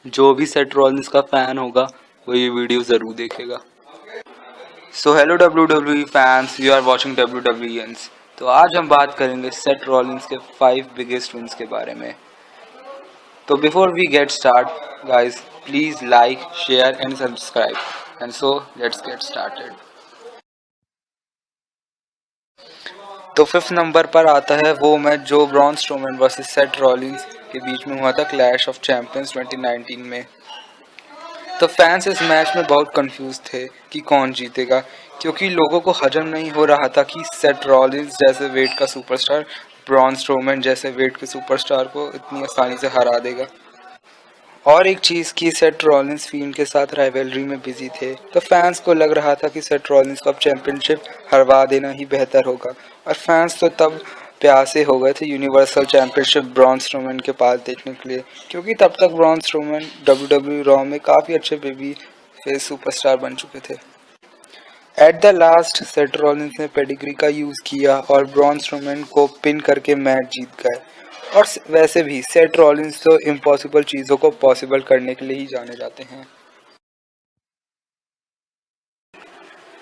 जो भी Seth Rollins का फैन होगा वो ये वीडियो ज़रूर देखेगा। So hello WWE fans, you are watching WWEns। तो आज हम बात करेंगे सेथ रॉलिंस के 5 बिगेस्ट विन्स के बारे में। तो before we get start guys, please like, share and subscribe. And so let's get started. तो 5th नंबर पर आता है वो मैच जो Braun Strowman versus Seth Rollins के बीच में हुआ था क्लैश ऑफ चैंपियंस 2019 में। तो फैंस इस मैच में बहुत कंफ्यूज थे कि कौन जीतेगा, क्योंकि लोगों को हजम नहीं हो रहा था कि सेथ रॉलिंस जैसे वेट का सुपरस्टार ब्रॉन स्ट्रोमैन जैसे वेट के सुपरस्टार को इतनी आसानी से हरा देगा। और एक चीज़ कि सेथ रॉलिंस फील्ड के साथ राइवलरी में बिजी थे, तो फैंस को लग रहा था कि सेथ रॉलिंस को अब चैंपियनशिप हरवा देना ही बेहतर होगा। और फैंस तो तब प्यासे हो गए थे यूनिवर्सल चैंपियनशिप ब्रॉन स्ट्रोमैन के पास देखने के लिए, क्योंकि तब तक ब्रॉन स्ट्रोमैन WWE रॉ में काफ़ी अच्छे बेबी फेस सुपरस्टार बन चुके थे। At the last Seth Rollins ने पेडिग्री का यूज़ किया और ब्रॉन स्ट्रोमैन को पिन करके मैच जीत गए। और वैसे भी सेथ रॉलिंस तो इम्पॉसिबल चीज़ों को पॉसिबल करने के लिए ही जाने जाते हैं।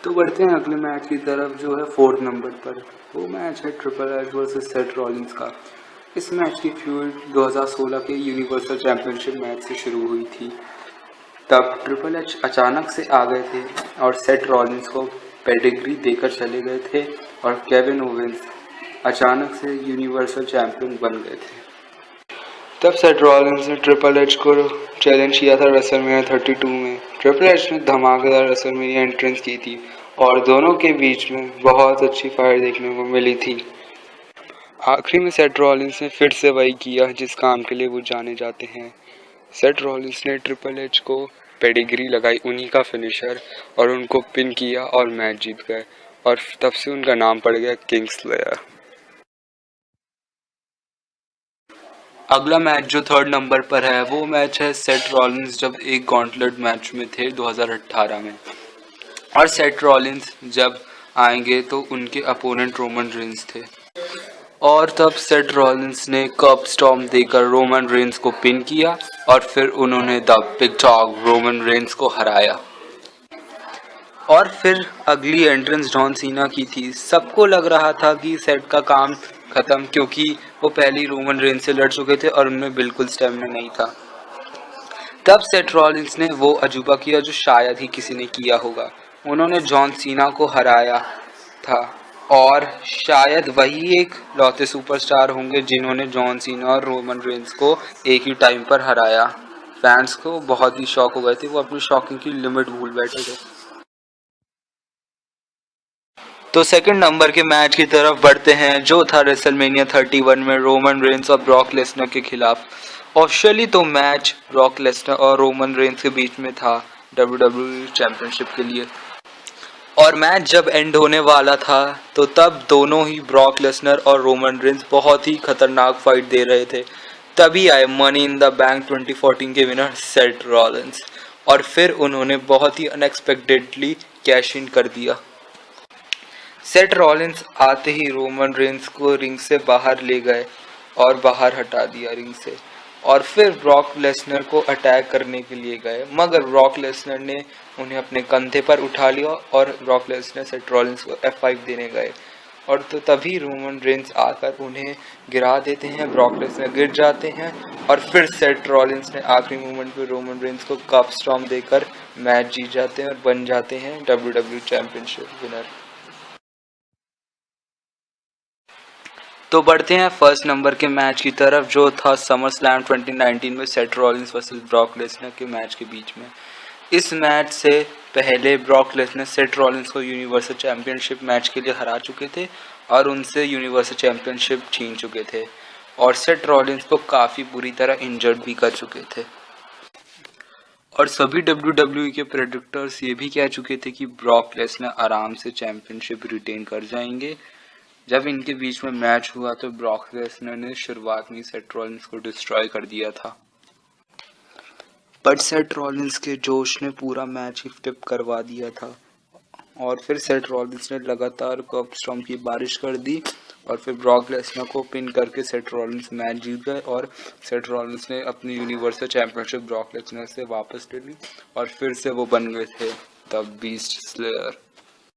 तो बढ़ते हैं अगले मैच की तरफ जो है 4th नंबर पर। वो मैच है triple H versus Seth Rollins का। इस मैच की फ्यूड 2016 के यूनिवर्सल चैंपियनशिप मैच से शुरू हुई थी। तब ट्रिपल एच अचानक से आ गए थे और सेथ रॉलिंस को पेडिग्री देकर चले गए थे, और केविन ओवेंस अचानक से यूनिवर्सल चैंपियन बन गए थे। तब सेथ रॉलिंस ने ट्रिपल एच को चैलेंज किया था रेसलमेनिया 32 में। ट्रिपल एच ने धमाकेदार रेसलमेनिया एंट्रेंस की थी और दोनों के बीच में बहुत अच्छी फाइट देखने को मिली थी। आखिरी में सेथ रॉलिंस ने फिर से वही किया जिस काम के लिए वो जाने जाते हैं। सेथ रॉलिंस ने ट्रिपल एच को पेडिग्री लगाई उन्हीं का फिनिशर और उनको पिन किया और मैच जीत गए, और तब से उनका नाम पड़ गया किंग्सलेयर। अगला मैच जो 3rd नंबर पर है वो मैच है सेथ रॉलिंस जब एक गॉन्टलेट मैच में थे 2018 में। और सेथ रॉलिंस जब आएंगे तो उनके अपोनेंट रोमन रेंस थे, और तब सेथ रॉलिंस ने कर्ब स्टॉर्म देकर रोमन रेंस को पिन किया और फिर उन्होंने the big dog Roman Reigns को हराया। और फिर अगली एंट्रेंस जॉन सीना की थी। सबको लग रहा था कि सेट का काम खत्म, क्योंकि वो पहले रोमन रेंस से लड़ चुके थे और उनमें बिल्कुल स्टेमिना नहीं था। तब सेथ रॉलिंस ने वो अजूबा किया जो शायद ही किसी ने किया होगा। उन्होंने जॉन सीना को हराया था, और शायद वही एक लौते सुपरस्टार होंगे जिन्होंने जॉन सीना और रोमन रेंस को एक ही टाइम पर हराया। फैंस को बहुत ही शॉक हो गए थे, वो अपनी शॉकिंग की लिमिट भूल बैठे थे। तो 2nd नंबर के मैच की तरफ बढ़ते हैं जो था रेसलमेनिया 31 में रोमन रेंस और ब्रॉक लेसनर के खिलाफ। ऑफिशियली तो मैच ब्रॉक लेसनर और रोमन रेंस के बीच में था WWE चैंपियनशिप के लिए, और मैच जब एंड होने वाला था तो तब दोनों ही ब्रॉक लेसनर और रोमन रेंस बहुत ही खतरनाक फाइट दे रहे थे। तभी आए मनी इन द बैंक 2014 के विनर सेथ रॉलिंस, और फिर उन्होंने बहुत ही अनएक्सपेक्टेडली कैश इन कर दिया। सेथ रॉलिंस आते ही रोमन रेंस को रिंग से बाहर ले गए और बाहर हटा दिया रिंग से, और फिर ब्रॉक लेसनर को अटैक करने के लिए गए, मगर ब्रॉक लेसनर ने उन्हें अपने कंधे पर उठा लिया और ब्रॉक लेसनर सेथ रॉलिंस को F5 देने गए, और तो तभी रोमन रेंस आकर उन्हें गिरा देते हैं। ब्रॉक लेसनर गिर जाते हैं और फिर सेथ रॉलिंस ने आखिरी मोमेंट पे रोमन रेंस को कप स्टॉर्म देकर मैच जीत जाते हैं और बन जाते हैं WWE चैंपियनशिप विनर। तो बढ़ते हैं 1st नंबर के मैच की तरफ जो था समर स्लैम 2019 में Seth Rollins versus Brock Lesnar के मैच के बीच में। इस मैच से पहले ब्रॉक लेसनर सेथ रॉलिंस को यूनिवर्सल चैंपियनशिप मैच के लिए हरा चुके थे और उनसे यूनिवर्सल चैंपियनशिप छीन चुके थे, और सेथ रॉलिंस को काफ़ी बुरी तरह इंजर्ड भी कर चुके थे। और सभी WWE के प्रेडिक्टर्स ये भी कह चुके थे कि ब्रॉक लेसनर आराम से चैंपियनशिप रिटेन कर जाएंगे। जब इनके बीच में मैच हुआ तो ब्रॉक लेसनर ने शुरुआत में सेथ रॉलिंस को डिस्ट्रॉय कर दिया था, बट सेथ रॉलिंस के जोश ने पूरा मैच ही फ्लिप करवा दिया था, और फिर सेथ रॉलिंस ने लगातार कर्ब स्टॉम्प की बारिश कर दी और फिर ब्रॉक लेसनर को पिन करके सेथ रॉलिंस मैच जीत गए और सेथ रॉलिंस ने अपनी यूनिवर्सल चैंपियनशिप ब्रॉक लेसनर से वापस ले ली और फिर से वो बन गए थे द बीस्ट स्लेयर।